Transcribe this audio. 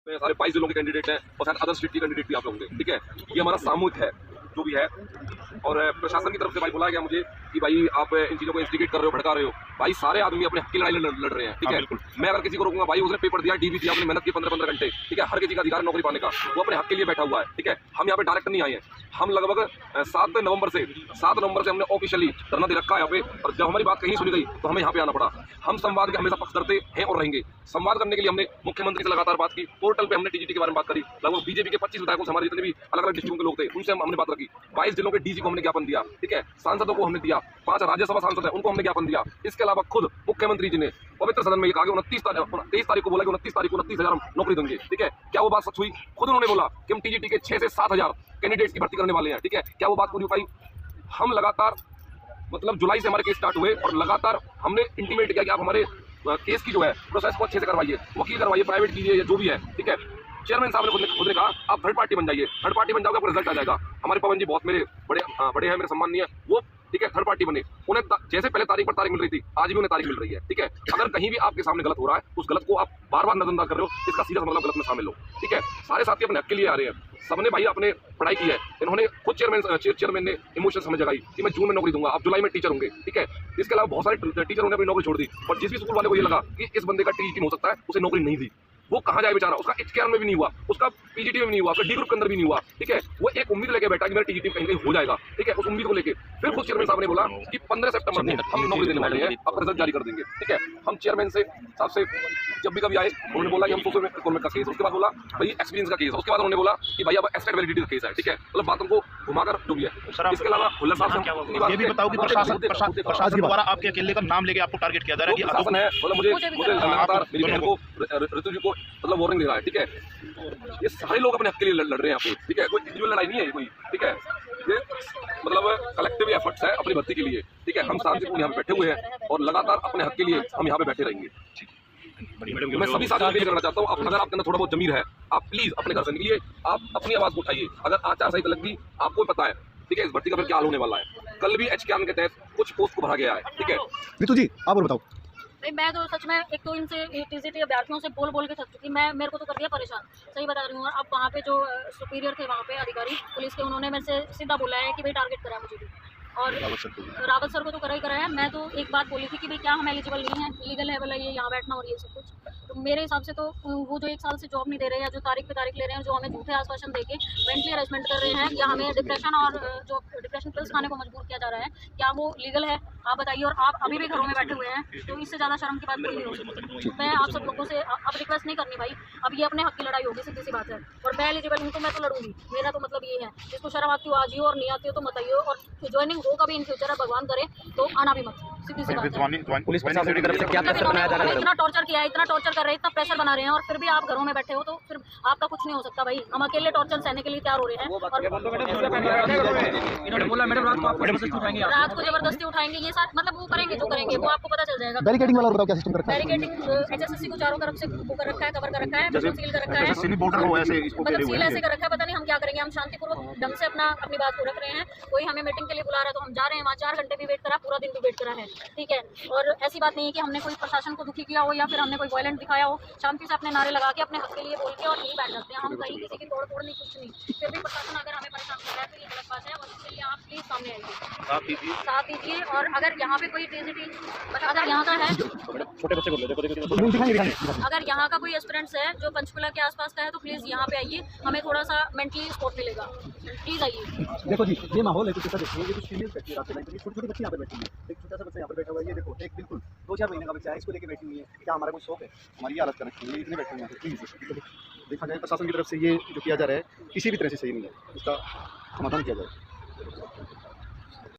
में सारे 22 जिलों के कैंडिडेट हैं और शायद अदर स्टेट के कैंडिडेट भी आप होंगे। ठीक है, ये हमारा सामूहिक है जो भी है। और प्रशासन की तरफ से भाई बोला गया मुझे कि भाई आप इन चीज़ों को इंस्टिगेट कर रहे हो, भड़का रहे हो। भाई सारे आदमी अपने हक की लड़ाई लड़ रहे हैं। ठीक है, मैं अगर किसी को रोकूंगा, भाई उसने पेपर दिया, डीवी दिया, अपनी मेहनत की 15-15 घंटे। ठीक है, हर किसी का अधिकार है नौकरी पाने का, वो अपने हक के लिए बैठा हुआ है। ठीक है, हम यहाँ पे डायरेक्ट नहीं आए हैं। हम लगभग 7 नवंबर से हमने ऑफिशियली धरना दे रखा है यहाँ पे। और जब हमारी बात कहीं सुनी गई तो हमें यहाँ पे आना पड़ा। हम संवाद के हमेशा पक्ष करते हैं और रहेंगे। संवाद करने के लिए हमने मुख्यमंत्री से लगातार बात की, पोर्टल पे हमने टीजीटी के बारे में बात करी। लगभग बीजेपी के 25 विधायकों से, हमारे जितने भी अलग अलग डिस्ट्रिक्ट के लोग थे, उनसे हमने बात रखी। 22 जिलों के डीसी को हमने ज्ञापन दिया। ठीक है, सांसदों को हमने दिया, 5 राज्यसभा सांसद हैं उनको हमने ज्ञापन दिया। इसके अलावा खुद मुख्यमंत्री जी ने पवित्र सदन में ये कहा कि 23 तारीख को बोला कि 29 तारीख को 29,000 हम नौकरी देंगे। ठीक है, क्या वो बात सच हुई? खुद उन्होंने बोला कि हम टीजीटी के 6 से 7,000 कैंडिडेट्स की भर्ती करने वाले हैं। ठीक है, क्या वो बात पूरी हो पाई? हम लगातार मतलब जुलाई से हमारे केस स्टार्ट हुए और लगातार हमने इंटीमेट किया कि आप हमारे केस की जो है प्रोसेस को अच्छे से करवाइए, वकील करवाइए, प्राइवेट कीजिए, जो भी है। ठीक है, चेयरमैन साहब ने खुद ने कहा आप थर्ड पार्टी बन जाइए, थर्ड पार्टी बन जाओगे आपको रिजल्ट आ जाएगा। हमारे पवन जी बहुत मेरे बड़े हैं, मेरे सम्मानीय है वो। ठीक है, थर्ड पार्टी बने, उन्हें जैसे पहले तारीख पर तारीख मिल रही थी, आज भी उन्हें तारीख मिल रही है। ठीक है, अगर कहीं भी आपके सामने गलत हो रहा है, उस गलत को आप बार बार नजरअंदाज कर रहे हो, इसका सीधा मतलब गलत में शामिल हो। ठीक है, सारे साथी अपने हक के लिए आ रहे हैं। सबने भाई अपने पढ़ाई की है। इन्होंने खुद चेयरमैन ने इमोशन हमें जगाई कि मैं जून में नौकरी दूंगा, आप जुलाई में टीचर होंगे। ठीक है, इसके अलावा बहुत सारे टीचरों ने अपनी नौकरी छोड़ दी। और जिस भी स्कूल वाले को ये लगा कि इस बंदे का टीजीटी हो सकता है, उसे नौकरी नहीं दी। वो कहाँ जाए बेचारा, उसका एचकेआर में भी नहीं हुआ, उसका पीजीटी में भी नहीं हुआ, उसका डी ग्रुप के अंदर भी नहीं हुआ। ठीक है, वो एक उम्मीद लेके बैठा कि मेरा टीजीटी कहीं कहीं हो जाएगा। ठीक है, उस उम्मीद को लेके फिर खुद चेयरमैन साहब ने बोला कि 15 सितंबर को हम नौकरी देने वाले हैं, अब रिजल्ट जारी कर देंगे। ठीक है, हम चेयरमैन साहब से जब भी कभी आए उन्होंने बोला कि हम सोशल रिक्वायरमेंट का केस, उसके बाद बोला भाई एक्सपीरियंस का केस, उसके बाद उन्होंने बोला कि भाई अब एस्टेट वैलिडिटी का केस है। ठीक है, मतलब बातों को घुमाकर जो भी है। इसके अलावा हुल्लर साहब ये भी बताओ कि प्रशासन द्वारा आपके अकेले का नाम लेके आपको टारगेट किया जा रहा है कि प्रशासन है, मतलब मुझे लगातार मेरी बहन को, ऋतु जी को मतलब वार्निंग दे रहा है। ठीक है, ये सारे लोग अपने हक के लिए लड़ रहे हैं यहाँ पे। ठीक है, कोई इंडिविजुअल लड़ाई नहीं है कोई। ठीक है, ये मतलब कलेक्टिव एफर्ट्स है अपनी भर्ती के लिए। ठीक है, हम शांतिपूर्ण यहाँ पे बैठे हुए हैं और लगातार अपने हक के लिए हम यहाँ पे बैठे रहेंगे। मैं सभी साथियों को करना चाहता हूँ, अगर आपके अंदर थोड़ा बहुत जमीर है, आप प्लीज अपने घर से निकलिए, आप अपनी आवाज को उठाइए। अगर आचार संहिता लग गई, आपको पता है। ठीक है, इस भर्ती का फिर क्या हाल होने वाला है। कल भी एचकेआर के तहत कुछ पोस्ट को भरा गया है। ठीक है, ऋतु जी आप और बताओ। मैं तो सच में एक तो इनसे टीजीटी अभ्यर्थियों से बोल के थक चुकी। मेरे को तो कर दिया परेशान, सही बता रही हूँ। अब वहाँ पे जो सुपीरियर थे, वहाँ पे अधिकारी पुलिस के, उन्होंने मेरे से सीधा बोला है कि भाई टारगेट करा मुझे भी। और रावत सर को तो करा है। मैं तो एक बात बोली थी कि भाई क्या हम एलिजिबल नहीं है, लीगल है बोला ये यहाँ बैठना और ये सब कुछ। तो मेरे हिसाब से तो वो जो 1 साल से जॉब नहीं दे रहे हैं, या जो तारीख पे तारीख ले रहे हैं, जो हमें झूठे आश्वासन देके मेंटली हरेसमेंट कर रहे हैं, या हमें डिप्रेशन और जो डिप्रेशन पिल्स खाने को मजबूर किया जा रहा है, क्या वो लीगल है? आप बताइए। और आप अभी भी घरों में बैठे हुए हैं, तो इससे ज़्यादा शर्म की बात कोई नहीं हो सकती। मैं आप सब लोगों से अब रिक्वेस्ट नहीं करनी भाई, अब ये अपने हक की लड़ाई होगी, सीधी सी बात है। और मैं एलिजिबल हूँ तो मैं तो लड़ूंगी। मेरा तो मतलब ये है, जिसको शर्म आती हो आज ही, और नहीं आती हो तो मत आइए। और ज्वाइनिंग हो कभी इन फ्यूचर, भगवान करे तो आना भी मत, सीधी सी बात है। पुलिस प्रशासन की तरफ से क्या प्रेशर बनाया जा रहा है? इतना टॉर्चर किया है, इतना टॉर्चर कर रहे हैं, इतना प्रेशर बना रहे हैं, और फिर भी आप घरों में बैठे हो, तो फिर आपका कुछ नहीं हो सकता भाई। हम अकेले टॉर्चर सहने के लिए तैयार हो रहे हैं। रात को जबरदस्ती उठाएंगे, ये सारे मतलब वो करेंगे जो करेंगे, वो आपको पता चल जाएगा। बैरिकेडिंग वाला बताओ क्या सिस्टम रखा है? बैरिकेडिंग एचएसएससी को चारों तरफ से वो कर रखा है, कवर कर रखा है, सील कर रखा है, ऐसे मतलब सील ऐसे कर रखा है। पता नहीं हम क्या करेंगे। हम शांतिपूर्वक ढंग से अपनी बात को रख रहे हैं। कोई हमें मीटिंग के लिए बुला रहा है तो हम जा रहे हैं वहाँ। 4 घंटे भी वेट करा, पूरा दिन भी वेट करा है। ठीक है, और ऐसी बात नहीं है कि हमने कोई प्रशासन को दुखी किया हो, या फिर हमने कोई वायलेंट दिखाया हो। शांति से अपने नारे लगा के अपने हक के लिए बोल के और यहीं बैठ जाते हैं। हम कहीं किसी की तोड़ नहीं, कुछ नहीं। फिर भी प्रशासन अगर हमें परेशान कर रहा है तो ये गलत बात है, और इसके लिए आप प्लीज सामने आइए, साथ दीजिए। और अगर यहाँ पे कोई टीजीटी, अगर यहाँ का है, छोटे बच्चे को अगर यहाँ का कोई एस्पिरेंट्स है जो पंचकुला के आसपास का है, तो प्लीज़ यहाँ पे आइए, हमें थोड़ा सा मेंटली सपोर्ट मिलेगा। प्लीज़ आइए। देखो जी, ये माहौल है कुछ ऐसा। देखो ये कुछ फीमेल बैठी है, छोटी बच्ची यहाँ पे बैठी है, एक छोटा सा बच्चा यहाँ पर बैठा हुआ है। ये देखो एक बिल्कुल 2-4 महीने का बच्चा है, इसको लेके बैठी हुई है। क्या हमारा कोई शौक है हमारी हालत कर रखी है? इतने बैठे हुए हैं, प्लीज़ देखा जाए प्रशासन की तरफ से ये जो किया जा रहा है किसी भी तरह से सही नहीं है, इसका समाधान किया जाए।